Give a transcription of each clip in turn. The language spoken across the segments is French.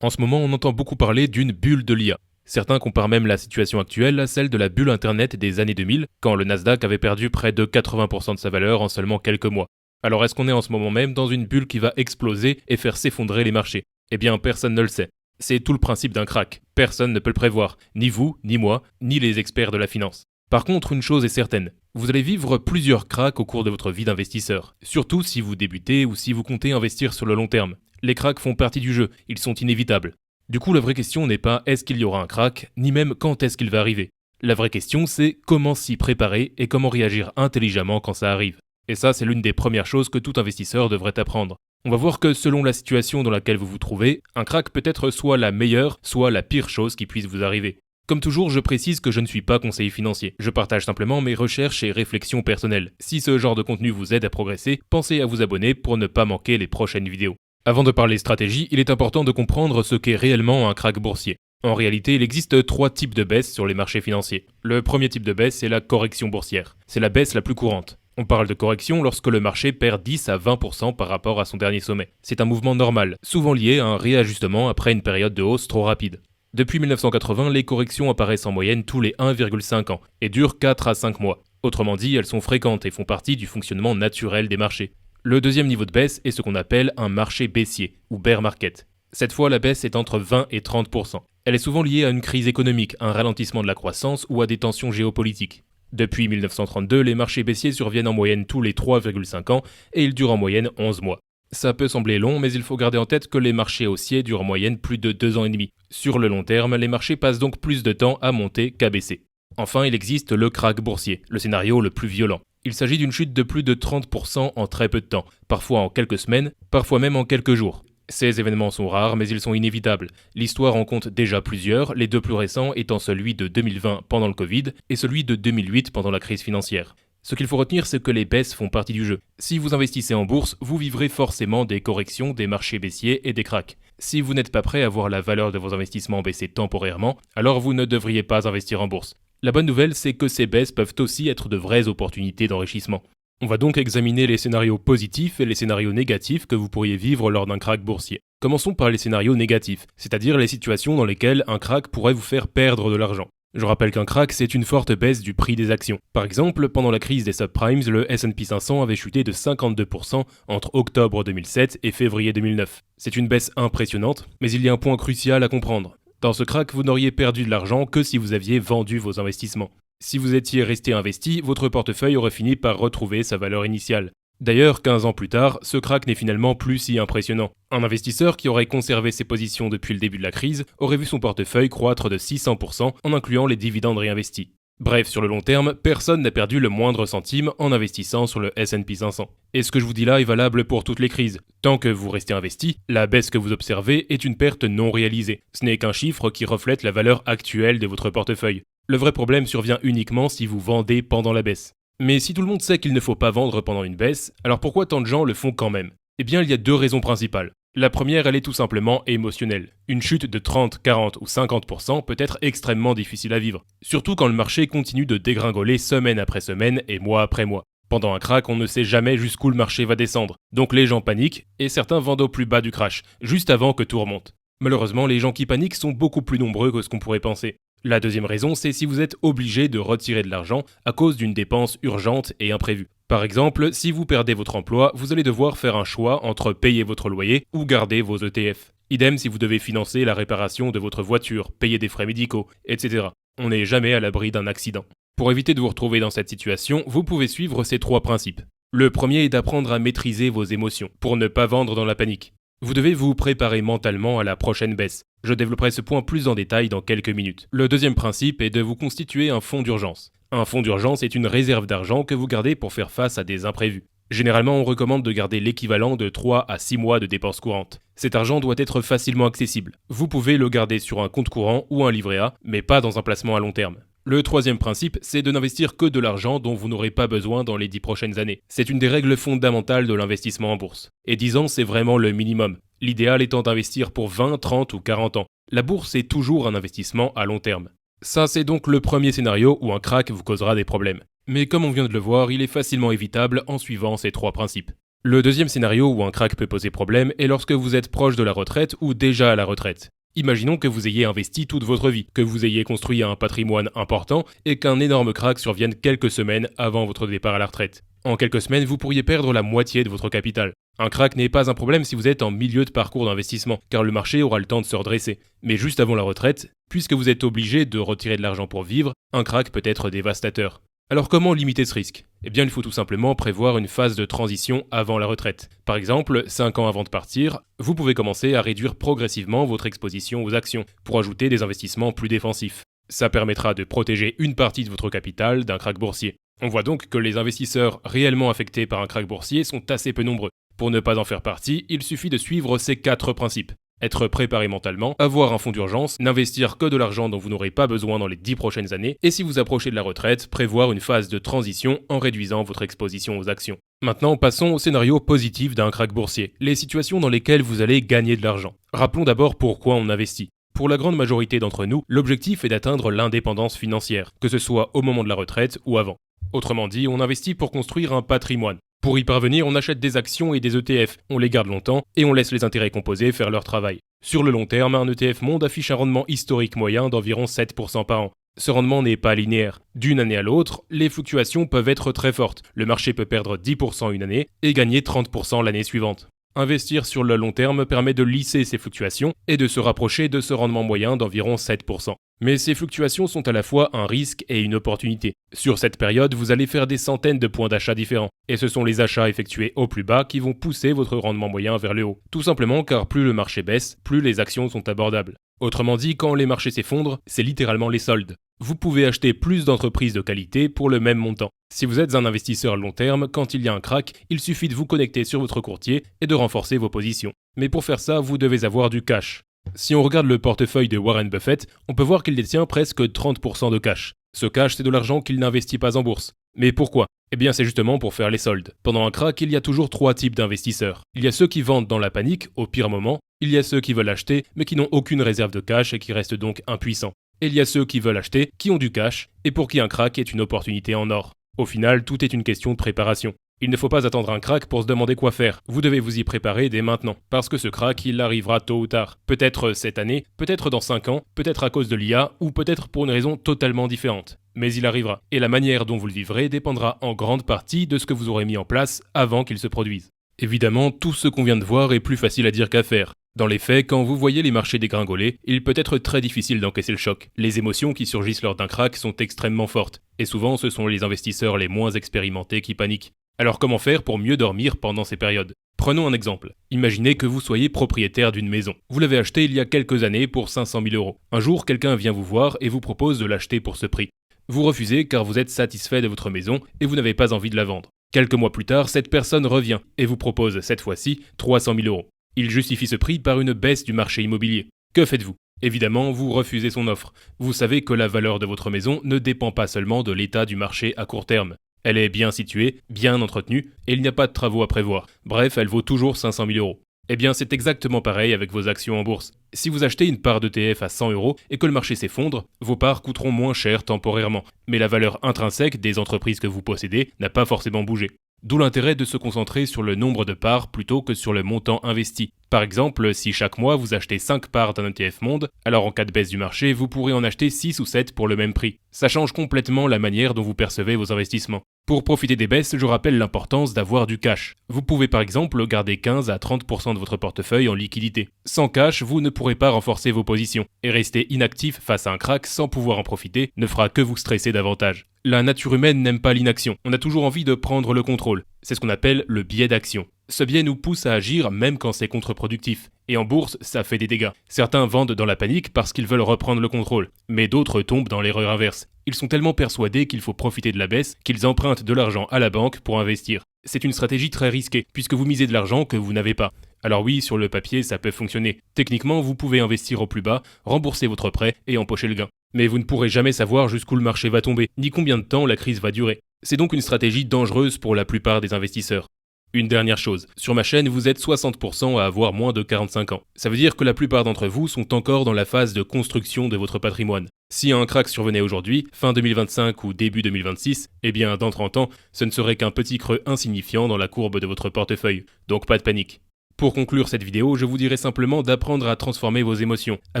En ce moment, on entend beaucoup parler d'une bulle de l'IA. Certains comparent même la situation actuelle à celle de la bulle Internet des années 2000, quand le Nasdaq avait perdu près de 80% de sa valeur en seulement quelques mois. Alors est-ce qu'on est en ce moment même dans une bulle qui va exploser et faire s'effondrer les marchés? Eh bien, personne ne le sait. C'est tout le principe d'un crack. Personne ne peut le prévoir, ni vous, ni moi, ni les experts de la finance. Par contre, une chose est certaine, vous allez vivre plusieurs cracks au cours de votre vie d'investisseur, surtout si vous débutez ou si vous comptez investir sur le long terme. Les cracks font partie du jeu, ils sont inévitables. Du coup, la vraie question n'est pas est-ce qu'il y aura un crack, ni même quand est-ce qu'il va arriver. La vraie question, c'est comment s'y préparer et comment réagir intelligemment quand ça arrive. Et ça, c'est l'une des premières choses que tout investisseur devrait apprendre. On va voir que selon la situation dans laquelle vous vous trouvez, un crack peut être soit la meilleure, soit la pire chose qui puisse vous arriver. Comme toujours, je précise que je ne suis pas conseiller financier. Je partage simplement mes recherches et réflexions personnelles. Si ce genre de contenu vous aide à progresser, pensez à vous abonner pour ne pas manquer les prochaines vidéos. Avant de parler stratégie, il est important de comprendre ce qu'est réellement un crack boursier. En réalité, il existe 3 types de baisse sur les marchés financiers. Le premier type de baisse, c'est la correction boursière. C'est la baisse la plus courante. On parle de correction lorsque le marché perd 10 à 20% par rapport à son dernier sommet. C'est un mouvement normal, souvent lié à un réajustement après une période de hausse trop rapide. Depuis 1980, les corrections apparaissent en moyenne tous les 1,5 ans et durent 4 à 5 mois. Autrement dit, elles sont fréquentes et font partie du fonctionnement naturel des marchés. Le deuxième niveau de baisse est ce qu'on appelle un marché baissier, ou bear market. Cette fois, la baisse est entre 20 et 30%. Elle est souvent liée à une crise économique, un ralentissement de la croissance ou à des tensions géopolitiques. Depuis 1932, les marchés baissiers surviennent en moyenne tous les 3,5 ans et ils durent en moyenne 11 mois. Ça peut sembler long, mais il faut garder en tête que les marchés haussiers durent en moyenne plus de 2 ans et demi. Sur le long terme, les marchés passent donc plus de temps à monter qu'à baisser. Enfin, il existe le krach boursier, le scénario le plus violent. Il s'agit d'une chute de plus de 30% en très peu de temps, parfois en quelques semaines, parfois même en quelques jours. Ces événements sont rares, mais ils sont inévitables. L'histoire en compte déjà plusieurs, les 2 plus récents étant celui de 2020 pendant le Covid et celui de 2008 pendant la crise financière. Ce qu'il faut retenir, c'est que les baisses font partie du jeu. Si vous investissez en bourse, vous vivrez forcément des corrections, des marchés baissiers et des cracks. Si vous n'êtes pas prêt à voir la valeur de vos investissements baisser temporairement, alors vous ne devriez pas investir en bourse. La bonne nouvelle, c'est que ces baisses peuvent aussi être de vraies opportunités d'enrichissement. On va donc examiner les scénarios positifs et les scénarios négatifs que vous pourriez vivre lors d'un krach boursier. Commençons par les scénarios négatifs, c'est-à-dire les situations dans lesquelles un krach pourrait vous faire perdre de l'argent. Je rappelle qu'un krach, c'est une forte baisse du prix des actions. Par exemple, pendant la crise des subprimes, le S&P 500 avait chuté de 52% entre octobre 2007 et février 2009. C'est une baisse impressionnante, mais il y a un point crucial à comprendre. Dans ce krach, vous n'auriez perdu de l'argent que si vous aviez vendu vos investissements. Si vous étiez resté investi, votre portefeuille aurait fini par retrouver sa valeur initiale. D'ailleurs, 15 ans plus tard, ce krach n'est finalement plus si impressionnant. Un investisseur qui aurait conservé ses positions depuis le début de la crise aurait vu son portefeuille croître de 600% en incluant les dividendes réinvestis. Bref, sur le long terme, personne n'a perdu le moindre centime en investissant sur le S&P 500. Et ce que je vous dis là est valable pour toutes les crises. Tant que vous restez investi, la baisse que vous observez est une perte non réalisée. Ce n'est qu'un chiffre qui reflète la valeur actuelle de votre portefeuille. Le vrai problème survient uniquement si vous vendez pendant la baisse. Mais si tout le monde sait qu'il ne faut pas vendre pendant une baisse, alors pourquoi tant de gens le font quand même? Eh bien, il y a 2 raisons principales. La première, elle est tout simplement émotionnelle. Une chute de 30, 40 ou 50% peut être extrêmement difficile à vivre, surtout quand le marché continue de dégringoler semaine après semaine et mois après mois. Pendant un krach, on ne sait jamais jusqu'où le marché va descendre, donc les gens paniquent et certains vendent au plus bas du crash, juste avant que tout remonte. Malheureusement, les gens qui paniquent sont beaucoup plus nombreux que ce qu'on pourrait penser. La deuxième raison, c'est si vous êtes obligé de retirer de l'argent à cause d'une dépense urgente et imprévue. Par exemple, si vous perdez votre emploi, vous allez devoir faire un choix entre payer votre loyer ou garder vos ETF. Idem si vous devez financer la réparation de votre voiture, payer des frais médicaux, etc. On n'est jamais à l'abri d'un accident. Pour éviter de vous retrouver dans cette situation, vous pouvez suivre ces 3 principes. Le premier est d'apprendre à maîtriser vos émotions, pour ne pas vendre dans la panique. Vous devez vous préparer mentalement à la prochaine baisse. Je développerai ce point plus en détail dans quelques minutes. Le deuxième principe est de vous constituer un fonds d'urgence. Un fonds d'urgence est une réserve d'argent que vous gardez pour faire face à des imprévus. Généralement, on recommande de garder l'équivalent de 3 à 6 mois de dépenses courantes. Cet argent doit être facilement accessible. Vous pouvez le garder sur un compte courant ou un livret A, mais pas dans un placement à long terme. Le troisième principe, c'est de n'investir que de l'argent dont vous n'aurez pas besoin dans les 10 prochaines années. C'est une des règles fondamentales de l'investissement en bourse. Et 10 ans, c'est vraiment le minimum. L'idéal étant d'investir pour 20, 30 ou 40 ans. La bourse est toujours un investissement à long terme. Ça, c'est donc le premier scénario où un krach vous causera des problèmes. Mais comme on vient de le voir, il est facilement évitable en suivant ces 3 principes. Le deuxième scénario où un krach peut poser problème est lorsque vous êtes proche de la retraite ou déjà à la retraite. Imaginons que vous ayez investi toute votre vie, que vous ayez construit un patrimoine important et qu'un énorme krach survienne quelques semaines avant votre départ à la retraite. En quelques semaines, vous pourriez perdre la moitié de votre capital. Un krach n'est pas un problème si vous êtes en milieu de parcours d'investissement, car le marché aura le temps de se redresser. Mais juste avant la retraite, puisque vous êtes obligé de retirer de l'argent pour vivre, un krach peut être dévastateur. Alors comment limiter ce risque ? Eh bien, il faut tout simplement prévoir une phase de transition avant la retraite. Par exemple, 5 ans avant de partir, vous pouvez commencer à réduire progressivement votre exposition aux actions pour ajouter des investissements plus défensifs. Ça permettra de protéger une partie de votre capital d'un krach boursier. On voit donc que les investisseurs réellement affectés par un krach boursier sont assez peu nombreux. Pour ne pas en faire partie, il suffit de suivre ces 4 principes. Être préparé mentalement, avoir un fonds d'urgence, n'investir que de l'argent dont vous n'aurez pas besoin dans les 10 prochaines années, et si vous approchez de la retraite, prévoir une phase de transition en réduisant votre exposition aux actions. Maintenant, passons au scénario positif d'un krach boursier, les situations dans lesquelles vous allez gagner de l'argent. Rappelons d'abord pourquoi on investit. Pour la grande majorité d'entre nous, l'objectif est d'atteindre l'indépendance financière, que ce soit au moment de la retraite ou avant. Autrement dit, on investit pour construire un patrimoine. Pour y parvenir, on achète des actions et des ETF, on les garde longtemps et on laisse les intérêts composés faire leur travail. Sur le long terme, un ETF Monde affiche un rendement historique moyen d'environ 7% par an. Ce rendement n'est pas linéaire. D'une année à l'autre, les fluctuations peuvent être très fortes. Le marché peut perdre 10% une année et gagner 30% l'année suivante. Investir sur le long terme permet de lisser ces fluctuations et de se rapprocher de ce rendement moyen d'environ 7%. Mais ces fluctuations sont à la fois un risque et une opportunité. Sur cette période, vous allez faire des centaines de points d'achat différents, et ce sont les achats effectués au plus bas qui vont pousser votre rendement moyen vers le haut. Tout simplement car plus le marché baisse, plus les actions sont abordables. Autrement dit, quand les marchés s'effondrent, c'est littéralement les soldes. Vous pouvez acheter plus d'entreprises de qualité pour le même montant. Si vous êtes un investisseur long terme, quand il y a un krach, il suffit de vous connecter sur votre courtier et de renforcer vos positions. Mais pour faire ça, vous devez avoir du cash. Si on regarde le portefeuille de Warren Buffett, on peut voir qu'il détient presque 30% de cash. Ce cash, c'est de l'argent qu'il n'investit pas en bourse. Mais pourquoi ? Eh bien, c'est justement pour faire les soldes. Pendant un krach, il y a toujours 3 types d'investisseurs. Il y a ceux qui vendent dans la panique, au pire moment. Il y a ceux qui veulent acheter, mais qui n'ont aucune réserve de cash et qui restent donc impuissants. Et il y a ceux qui veulent acheter, qui ont du cash, et pour qui un krach est une opportunité en or. Au final, tout est une question de préparation. Il ne faut pas attendre un krach pour se demander quoi faire. Vous devez vous y préparer dès maintenant. Parce que ce krach, il arrivera tôt ou tard. Peut-être cette année, peut-être dans 5 ans, peut-être à cause de l'IA, ou peut-être pour une raison totalement différente. Mais il arrivera. Et la manière dont vous le vivrez dépendra en grande partie de ce que vous aurez mis en place avant qu'il se produise. Évidemment, tout ce qu'on vient de voir est plus facile à dire qu'à faire. Dans les faits, quand vous voyez les marchés dégringoler, il peut être très difficile d'encaisser le choc. Les émotions qui surgissent lors d'un krach sont extrêmement fortes. Et souvent, ce sont les investisseurs les moins expérimentés qui paniquent. Alors comment faire pour mieux dormir pendant ces périodes ? Prenons un exemple. Imaginez que vous soyez propriétaire d'une maison. Vous l'avez achetée il y a quelques années pour 500 000 euros. Un jour, quelqu'un vient vous voir et vous propose de l'acheter pour ce prix. Vous refusez car vous êtes satisfait de votre maison et vous n'avez pas envie de la vendre. Quelques mois plus tard, cette personne revient et vous propose cette fois-ci 300 000 euros. Il justifie ce prix par une baisse du marché immobilier. Que faites-vous ? Évidemment, vous refusez son offre. Vous savez que la valeur de votre maison ne dépend pas seulement de l'état du marché à court terme. Elle est bien située, bien entretenue, et il n'y a pas de travaux à prévoir. Bref, elle vaut toujours 500 000 euros. Eh bien, c'est exactement pareil avec vos actions en bourse. Si vous achetez une part d'ETF à 100 euros et que le marché s'effondre, vos parts coûteront moins cher temporairement. Mais la valeur intrinsèque des entreprises que vous possédez n'a pas forcément bougé. D'où l'intérêt de se concentrer sur le nombre de parts plutôt que sur le montant investi. Par exemple, si chaque mois vous achetez 5 parts d'un ETF Monde, alors en cas de baisse du marché, vous pourrez en acheter 6 ou 7 pour le même prix. Ça change complètement la manière dont vous percevez vos investissements. Pour profiter des baisses, je rappelle l'importance d'avoir du cash. Vous pouvez par exemple garder 15 à 30% de votre portefeuille en liquidité. Sans cash, vous ne pourrez pas renforcer vos positions. Et rester inactif face à un krach sans pouvoir en profiter ne fera que vous stresser davantage. La nature humaine n'aime pas l'inaction. On a toujours envie de prendre le contrôle. C'est ce qu'on appelle le biais d'action. Ce biais nous pousse à agir même quand c'est contre-productif. Et en bourse, ça fait des dégâts. Certains vendent dans la panique parce qu'ils veulent reprendre le contrôle. Mais d'autres tombent dans l'erreur inverse. Ils sont tellement persuadés qu'il faut profiter de la baisse qu'ils empruntent de l'argent à la banque pour investir. C'est une stratégie très risquée, puisque vous misez de l'argent que vous n'avez pas. Alors oui, sur le papier, ça peut fonctionner. Techniquement, vous pouvez investir au plus bas, rembourser votre prêt et empocher le gain. Mais vous ne pourrez jamais savoir jusqu'où le marché va tomber, ni combien de temps la crise va durer. C'est donc une stratégie dangereuse pour la plupart des investisseurs. Une dernière chose, sur ma chaîne, vous êtes 60% à avoir moins de 45 ans. Ça veut dire que la plupart d'entre vous sont encore dans la phase de construction de votre patrimoine. Si un krach survenait aujourd'hui, fin 2025 ou début 2026, eh bien dans 30 ans, ce ne serait qu'un petit creux insignifiant dans la courbe de votre portefeuille. Donc pas de panique. Pour conclure cette vidéo, je vous dirais simplement d'apprendre à transformer vos émotions, à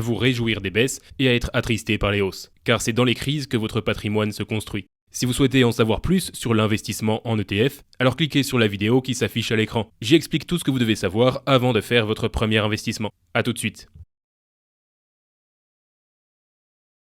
vous réjouir des baisses et à être attristé par les hausses. Car c'est dans les crises que votre patrimoine se construit. Si vous souhaitez en savoir plus sur l'investissement en ETF, alors cliquez sur la vidéo qui s'affiche à l'écran. J'y explique tout ce que vous devez savoir avant de faire votre premier investissement. A tout de suite.